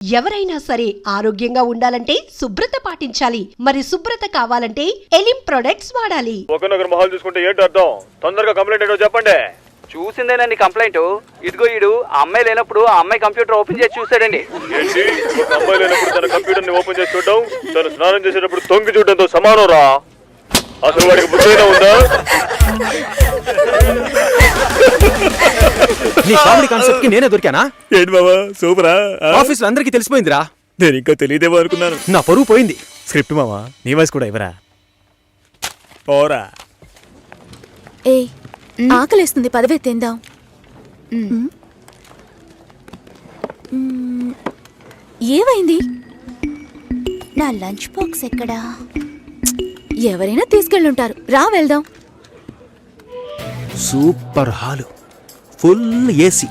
ఎవరైనా సరే ఆరోగ్యంగా ఉండాలంటే శుభ్రత పాటించాలి. మరి శుభ్రత కావాలంటే ఎలిం ప్రొడక్ట్స్ వాడాలి. ఒకనొకరు మొహాలు చూసుకుంటే ఏంటి అర్థం? తొందరగా కంప్లైంట్ ఏంటో చెప్పండి. చూసిందేనండి కంప్లైంట్. ఇదిగో ఈడు ఆ అమ్మాయి లేనప్పుడు ఆ అమ్మాయి కంప్యూటర్ ఓపెన్ చేసి చూసాడండి. ఏంటి ఒక అమ్మాయి లేనప్పుడు తన కంప్యూటర్ ని ఓపెన్ చేసి చూడడం తను స్నానం చేసేటప్పుడు తొంగి చూడడంతో సమానం రా. అసలు వాడికి బుద్ధైనా ఉందా? నీ కామెడీ కాన్సెప్ట్ కి నేనే దొరికానా? ఏంటి బాబా సూపరా? ఆఫీస్ లో అందరికీ తెలిసిపోయిందిరా. నేను ఇంకా తెలియదేమో అనుకున్నాను. నా పరువు పోయింది. స్క్రిప్ట్ మావా నీ వాయిస్ కూడా ఇవ్వరా? పోరా. ఏ ఆకలేస్తుంది, పదవే తిందాం. ఏమైంది? నా లంచ్ బాక్స్ ఎక్కడా? ఎవరైనా తీసుకెళ్ళుంటారు, రా వెళ్దాం. Super hall, full AC.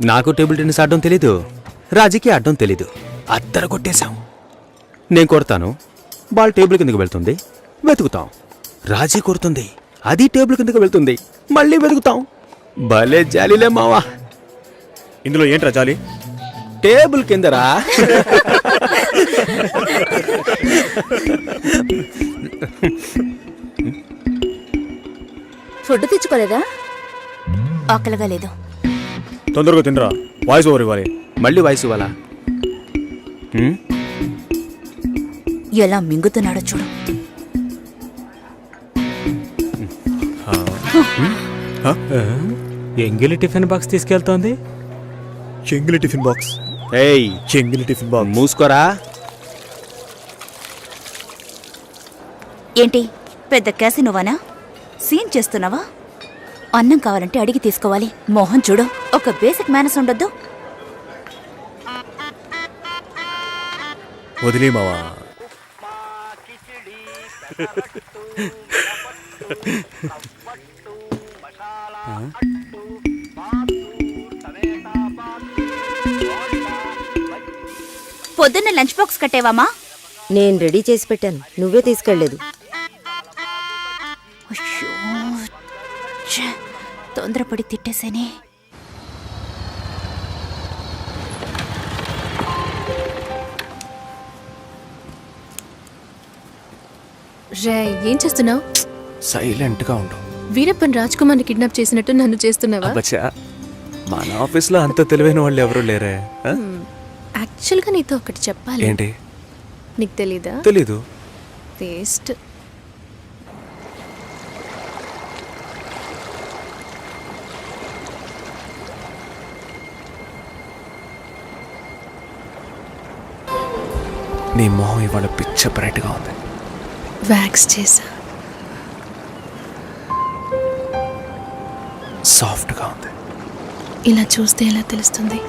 నాకు టేబుల్ టెన్నిస్ ఆడడం తెలీదు, రాజీకి ఆడడం తెలీదు. అద్దర కొట్టేశాం. నేను కొడతాను, బాల్ టేబుల్ కిందకి వెళ్తుంది, వెతుకుతాం. రాజీ కొడుతుంది, అది టేబుల్ కిందకి వెళ్తుంది, మళ్ళీ వెతుకుతాం. భలే జాలీలే మావా. ఇందులో ఏంట్రా జాలి? టేబుల్ కిందరా. ఫుడ్ తెచ్చుకోలేదా? ఆకలిగా లేదు. తొందరగా తినరా, వాయిస్ ఓవర్ ఇవ్వాలి. మళ్ళీ వాయిస్ ఇవ్వాలా? ఎలా మింగుతున్నాడో చూడు. ఎంగిలి టిఫిన్ బాక్స్ తీసుకెళ్తోంది. చెంగిలి టిఫిన్ బాక్స్. ఏయ్, చెంగిలి టిఫిన్ బాక్స్. మూసుకోరా. ఏంటి పెద్ద క్యాసినోవానా? సీన్ చేస్తున్నావా? అన్నం కావాలంటే అడిగి తీసుకోవాలి. మోహన్ చూడు, ఒక బేసిక్ మేనస్ ఉండొద్దు. వదిలే మావా. పొద్దున్న లంచ్ బాక్స్ కట్టేవామా? నేను రెడీ చేసి పెట్టాను, నువ్వే తీసుకెళ్లేదు. తొందరపడి తిట్టేసేనే. రే, ఏం చేస్తున్నావు? సైలెంట్ గా ఉండు. వీరప్పన్ రాజ్ కుమార్ని కిడ్నాప్ చేసినట్టు నన్ను చేస్తున్నావా? మన ఆఫీస్ లో అంత తెలివైన వాళ్ళు ఎవరు లేరే. యాక్చువల్గా నీతో ఒకటి చెప్పాలి. ఏంటి? నీకు తెలీదా? తెలీదు. వేస్ట్. నీ మొహం ఇవాళ పిచ్చ బ్రైట్ గా ఉంది. వ్యాక్స్ చేసా. సాఫ్ట్ గా ఉంది. ఇలా చూస్తే ఎలా తెలుస్తుంది?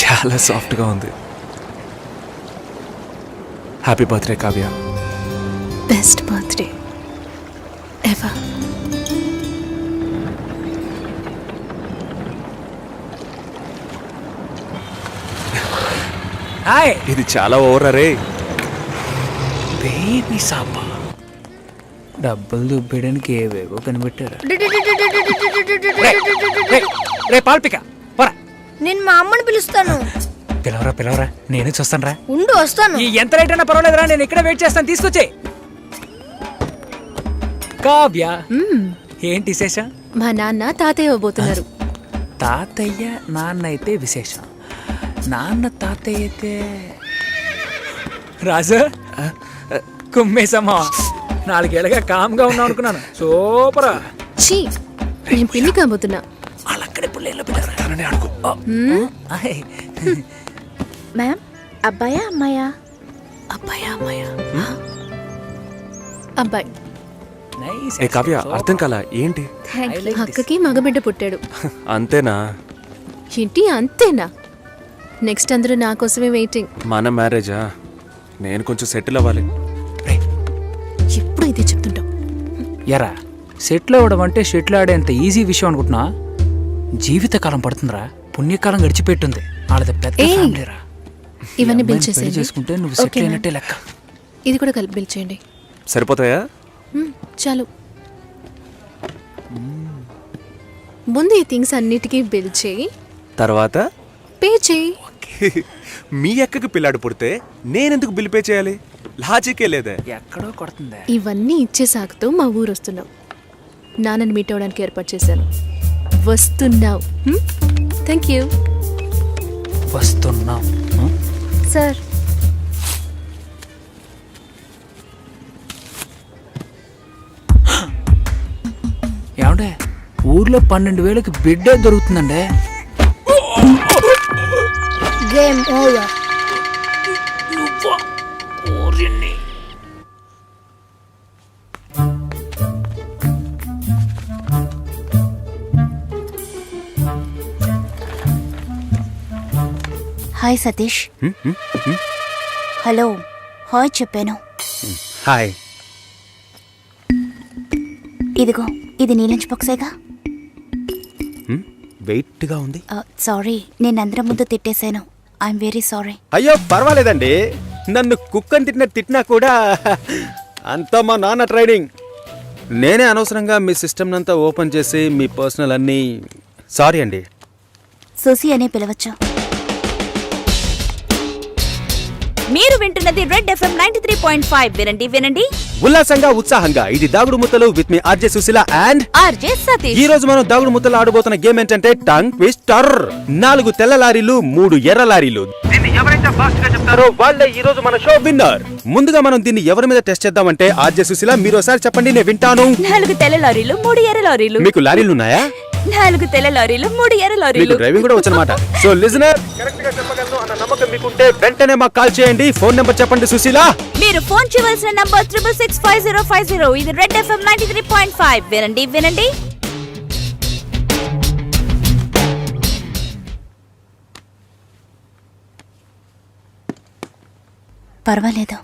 చాలా సాఫ్ట్ గా ఉంది. Happy birthday Kavya. Best birthday ever. ఇది చాలా ఓవర్ రే. బేబీ సాపా డబ్బులు దుబ్బేయడానికి ఏవేవో కనిపెట్టారు. రే పాల్పిక పోరా. నేను మా అమ్మని పిలుస్తాను. పిలవరా పిలవరా, నేనే చూస్తాను రా. ఉండు, వస్తాను. ఎంత రేట్ అయినా పర్వాలేదురా, నేను ఇక్కడే వెయిట్ చేస్తాను, తీసుకొచ్చే. కావ్య, ఏంటి విశేషం? మా నాన్న తాతయ్య ఇవ్వబోతున్నారు. తాతయ్య నాన్న అయితే విశేషం, నాన్న తాతయ్య అయితే రాజు కుమ్మేసమ్మా. 4 ఏళ్ళగా కామ్గా ఉన్నావు అనుకున్నాను. సూపరా. ఛీ, నేను పిల్లి కాబోతున్నా. వాళ్ళక్కడే పుల్లేళ్ళు పెట్టారని అడుగు. మ్యామ్, అబ్బాయా అమ్మాయా? అబ్బాయా అమ్మాయా? అబ్బాయి. ఏ కావ్య, అర్థం కాల ఏంటి? అక్కకి మగబిడ్డ పుట్టాడు. అంతేనా? ఏంటి అంతేనా? నెక్స్ట్ అందరూ నా కోసమే వెయిటింగ్. మన మ్యారేజా? నేను కొంచెం సెటిల్ అవ్వాలి. ఎప్పుడు ఇదే చెప్తుంటావు. ఎరా, సెటిల్ అవ్వడం అంటే షెటిల్ ఆడేంత ఈజీ విషయం అనుకుంటున్నా? జీవితకాలం పడుతుందిరా, పుణ్యకాలం గడిచిపెట్టుంది. వాళ్ళది పెద్ద ఫ్యామిలీరా. ఇవన్నీ బిల్ చేసేయండి. చేసుకుంటే నువ్వు సెటిల్ అయినట్టే లెక్క. ఇది కూడా కలిపి బిల్ చేయండి. సరిపోతాయా? చాలు. ముందు ఈ థింగ్స్ అన్నిటికీ బిల్ చేయి, తర్వాత పే చేయి. మీ అక్కకి పిల్లాడు పుడితే నేనెందుకు బిల్ పే చేయాలి? లాజికే లేదే. ఎక్కడో కొడుతుంది. ఇవన్నీ ఇచ్చేసాకుతూ మా ఊరు వస్తున్నావు. నాన్నని మీట్ అవ్వడానికి ఏర్పాటు చేశాను. వస్తున్నావు. థ్యాంక్ యూ వస్తున్నాం. సార్. ఏమండే ఊర్లో 12,000కి బిడ్డే దొరుకుతుందండే. Game over. Hi Satish. Hello hi చెప్పాను. హాయ్. ఇదిగో ఇది నీ లంచ్ బాక్సేగా. వెయిట్గా ఉంది. సారీ, నేను అందరం ముందు తిట్టేశాను. I'm very sorry. అయ్యో పర్వాలేదండి. నన్ను కుక్కని తిట్టినా కూడా అంతా మా నాన్న ట్రైనింగ్. నేనే అనవసరంగా మీ సిస్టమ్ అంతా ఓపెన్ చేసి మీ పర్సనల్ అన్నీ. సారీ అండి. సుసి అనే పిలవచ్చు. మీరు వింటున్నది రెడ్ ఎఫ్ఎం 93.5. వినండి వినండి ఉల్లాసంగా ఉత్సాహంగా. ఇది దాగుడు ముత్తలు with me RJ Sushila and RJ Satish. ఈ రోజు మనం దాగుడు ముత్తలు ఆడబోతున్న గేమ్ ఏంటంటే టంగ్ ట్విస్టర్. 4 తెల్ల లారీలు 3 ఎర్ర లారీలు. దీన్ని ఎవరైతే ఫాస్ట్ గా చెప్తారో వాళ్ళే ఈ రోజు మన షో విన్నర్. ముందుగా మనం దీన్ని ఎవరి మీద టెస్ట్ చేద్దామంటే ఆర్జే సుశీల మీరు ఒకసారి చెప్పండి, నేను వింటాను. 4 తెల్ల లారీలు 3 ఎర్ర లారీలు. మీకు లారీలు ఉన్నాయా? 4 తెల్ల లారీలు 3 ఎర్ర మీకు లారీలు. డ్రైవింగ్ కూడా వచ్చనమాట. సో లిజనర్ కరెక్ట్ గా చెప్పగలను అన్న నమ్మకం మీకుంటే వెంటనే మాకు కాల్ చేయండి. ఫోన్ నెంబర్ చెప్పండి సుశీల. మీరు ఫోన్ చేయవలసిన నంబర్ 6665050. ఇది రెడ్ ఎఫ్ఎం 93.5. వినండి వినండి పర్వాలేదు.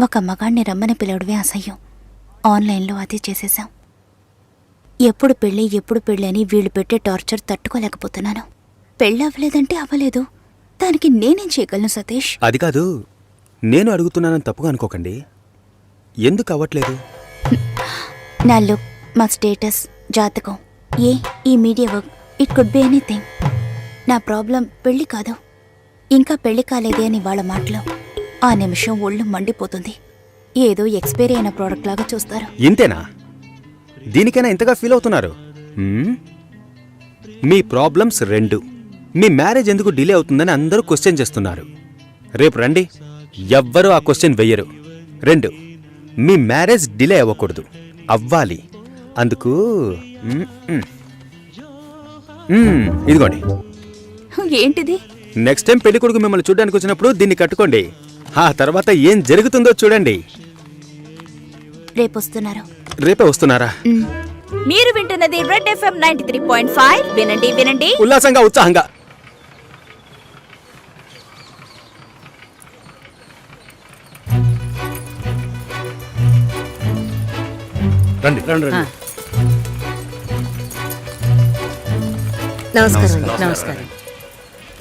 ఒక మగాణ్ణి రమ్మని పిలవడమే అసహ్యం. ఆన్లైన్లో అది చేసేసాం. ఎప్పుడు పెళ్ళి అని వీళ్ళు పెట్టే టార్చర్ తట్టుకోలేకపోతున్నాను. పెళ్ళి అవ్వలేదంటే అవ్వలేదు, దానికి నేనేం చేయగలను సతీష్? అది కాదు, నేను అడుగుతున్నానని తప్పుగా అనుకోకండి. ఎందుకు అవ్వట్లేదు? నా లుక్, మా స్టేటస్, జాతకం, ఈ media work, it could be anything. నా ప్రాబ్లం పెళ్లి కాదు, ఇంకా పెళ్లి కాలేదే అని వాళ్ళ మాటలు. ఆ నిమిషం ఒళ్ళు మండిపోతుంది. ఏదో ఎక్స్పైరీ అయిన ప్రోడక్ట్ లాగా చూస్తారు. ఇంతేనా? దీనికైనా ఇంతగా ఫీల్ అవుతున్నారు? మీ ప్రాబ్లమ్స్ 2. మీ మ్యారేజ్ ఎందుకు డిలే అవుతుందని అందరూ క్వశ్చన్ చేస్తున్నారు. రేపు రండి, ఎవ్వరూ ఆ క్వశ్చన్ వెయ్యరు. 2, మీ మ్యారేజ్ డిలే అవ్వకూడదు, అవ్వాలి. అందుకు ఇదిగోండి. ఏంటిది? నెక్స్ట్ టైం పెళ్లి కొడుకు మిమ్మల్ని చూడడానికి వచ్చినప్పుడు దీన్ని కట్టుకోండి. ఆ తర్వాత ఏం జరుగుతుందో చూడండి. రేపొస్తున్నారు. రేపే వస్తున్నారా? మీరు వింటున్నది రెడ్ ఎఫ్ఎం 93.5. వినండి వినండి ఉల్లాసంగా ఉత్సాహంగా. రండి రండి రండి. నమస్కారం. నమస్కారం.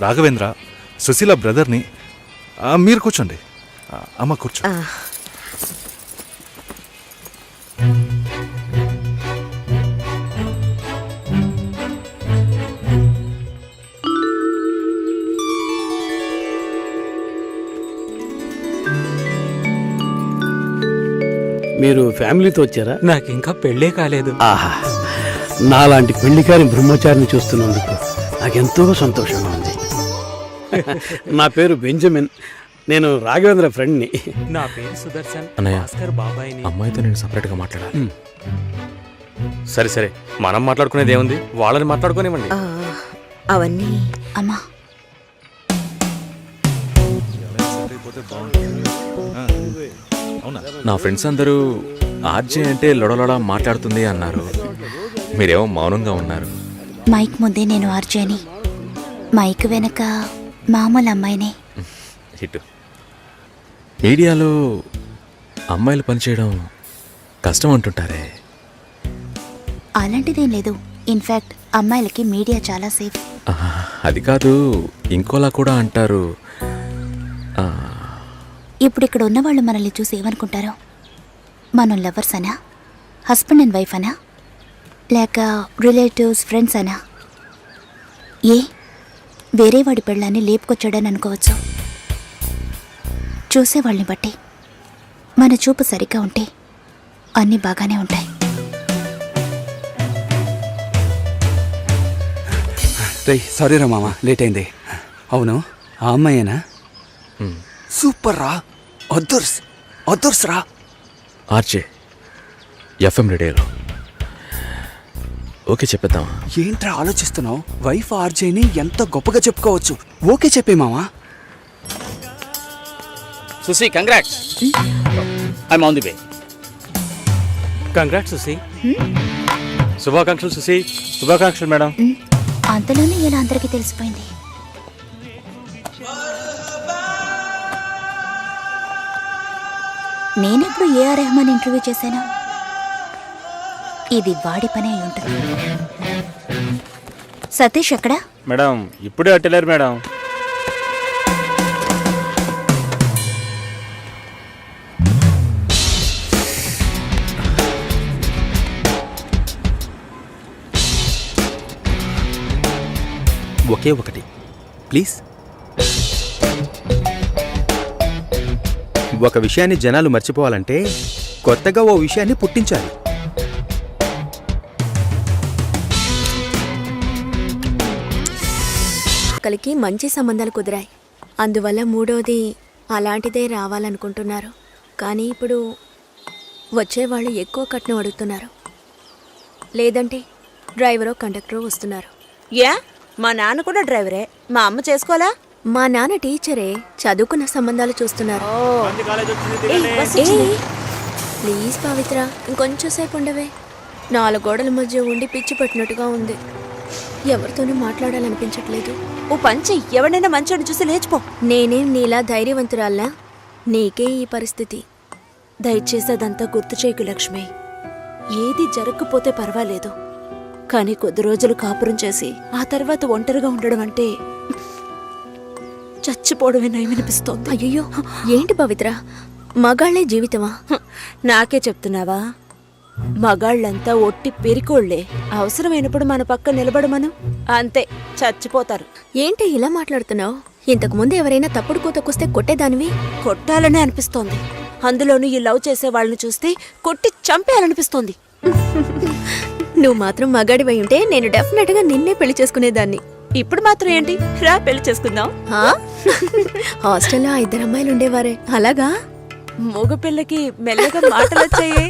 రాఘవేంద్ర, సుశీల బ్రదర్ని. మీరు కూర్చోండి. అమ్మ కూర్చో. మీరు ఫ్యామిలీతో వచ్చారా? నాకు ఇంకా పెళ్ళే కాలేదు. ఆహా, నాలాంటి పెళ్లికారి బ్రహ్మచారిని చూస్తున్నందుకు నాకెంతో సంతోషంగా ఉంది. నా పేరు బెంజమిన్. నేను రాఘవేంద్ర ఫ్రెండ్ని. నా పేరు సుదర్శన్. అన్నయ్య, బాబాయ్ని. అమ్మాయితో నేను సపరేట్గా మాట్లాడాలి. సరే సరే, మనం మాట్లాడుకునేది ఏముంది, వాళ్ళని మాట్లాడుకోనివ్వండి. అవన్నీ అమ్మా. నా ఫ్రెండ్స్ అందరూ ఆర్జే అంటే లొడలొడ మాట్లాడుతుంది అన్నారు. మీరేమో మౌనంగా ఉన్నారు. మైక్ ముందే నేను ఆర్జేని, మైక్ వెనక మామూలు అమ్మాయినే. హిట్. మీడియాలో అమ్మాయిలు పనిచేయడం కష్టం అంటుంటారే. అలాంటిదేం లేదు. ఇన్ఫ్యాక్ట్ అమ్మాయిలకి మీడియా చాలా సేఫ్. అది కాదు, ఇంకోలా కూడా అంటారు. ఇప్పుడు ఇక్కడ ఉన్నవాళ్ళు మనల్ని చూసి ఏమనుకుంటారో? మనం లవర్స్ అనా, హస్బెండ్ అండ్ వైఫ్ అనా? లేక రిలేటివ్స్ ఫ్రెండ్స్ అనా? ఏ వేరే వాడి పెళ్ళాన్ని లేపుకొచ్చాడని అనుకోవచ్చు. చూసేవాళ్ళని బట్టి మన చూపు సరిగ్గా ఉంటే అన్నీ బాగానే ఉంటాయి. రేయ్ సారీ రా మామ, లేట్ అయింది. అవును, ఆ అమ్మాయేనా? సూపర్ రా, అదుర్స్ రా. ఆర్జే ఎఫ్ఎం రేడియోలో ఓకే చెప్పేద్దామా? ఏంట్రా ఆలోచిస్తున్నావు? వైఫ్ ఆర్జేని ఎంత గొప్పగా చెప్పుకోవచ్చు. ఓకే చెప్పే మామా. Susi, congrats. I'm on the way. Congrats Susi. శుభాకాంక్షలు సుసి. శుభాకాంక్షలు మేడం. అంతలోనే ఇలా అందరికీ తెలిసిపోయింది. నేనెప్పుడు ఏఆర్ రెహమాన్ ఇంటర్వ్యూ చేశాను? ఇది వాడి పని అయి ఉంటుంది. సతీష్ ఎక్కడా? మేడం ఇప్పుడే అట్టలేరు మేడం. ఒకే ఒకటి ప్లీజ్. ఒక విషయాన్ని జనాలు మర్చిపోవాలంటే కొత్తగా ఓ విషయాన్ని పుట్టించాలి. ఒకరికి మంచి సంబంధాలు కుదిరాయి, అందువల్ల మూడోది అలాంటిదే రావాలనుకుంటున్నారు. కానీ ఇప్పుడు వచ్చేవాళ్ళు ఎక్కువ కట్నం అడుగుతున్నారు, లేదంటే డ్రైవరో కండక్టరో వస్తున్నారు. యా, మా నాన్న కూడా డ్రైవరే. మా అమ్మ చేసుకోవాలా? మా నాన్న టీచరే, చదువుకున్న సంబంధాలు చూస్తున్నారు. ప్లీజ్ పవిత్ర, ఇంకొంచెం సేపు ఉండవే. 4 గోడల మధ్య ఉండి పిచ్చి పట్టినట్టుగా ఉంది. ఎవరితోనూ మాట్లాడాలనిపించట్లేదు. ఓ పంచి, ఎవడైనా మంచోడిని చూసి లేచిపో. నేనేం నీలా ధైర్యవంతురాల్లా? నీకే ఈ పరిస్థితి. దయచేసి అదంతా గుర్తు చేయకు లక్ష్మి. ఏది జరగకపోతే పర్వాలేదు, కానీ కొద్ది రోజులు కాపురం చేసి ఆ తర్వాత ఒంటరిగా ఉండడం అంటే చచ్చిపోవడమే నయమనిపిస్తోంది. అయ్యో, ఏంటి పవిత్ర, మగాళ్లే జీవితమా? నాకే చెప్తున్నావా? మగాళ్ళంతా ఒట్టి పెరికోళ్లే. అవసరమైనప్పుడు మన పక్క నిలబడమను, అంతే, చచ్చిపోతారు. ఏంటి ఇలా మాట్లాడుతున్నావు? ఇంతకు ముందు ఎవరైనా తప్పుడు కూతకొస్తే కొట్టేదానివి. కొట్టాలనే అనిపిస్తోంది. అందులోనూ ఈ లవ్ చేసే వాళ్ళని చూస్తే కొట్టి చంపేయాలనిపిస్తోంది. నువ్వు మాత్రం మగాడివై ఉంటే నేను డెఫినెట్ గా నిన్నే పెళ్లి చేసుకునేదాన్ని. ఇప్పుడు మాత్రం ఏంటి, రా పెళ్లి చేసుకుందాం. హాస్టల్లో 2 అమ్మాయిలు ఉండేవారే, అలాగా? మగ పిల్లకి మెల్లగా మాటలు వచ్చాయే.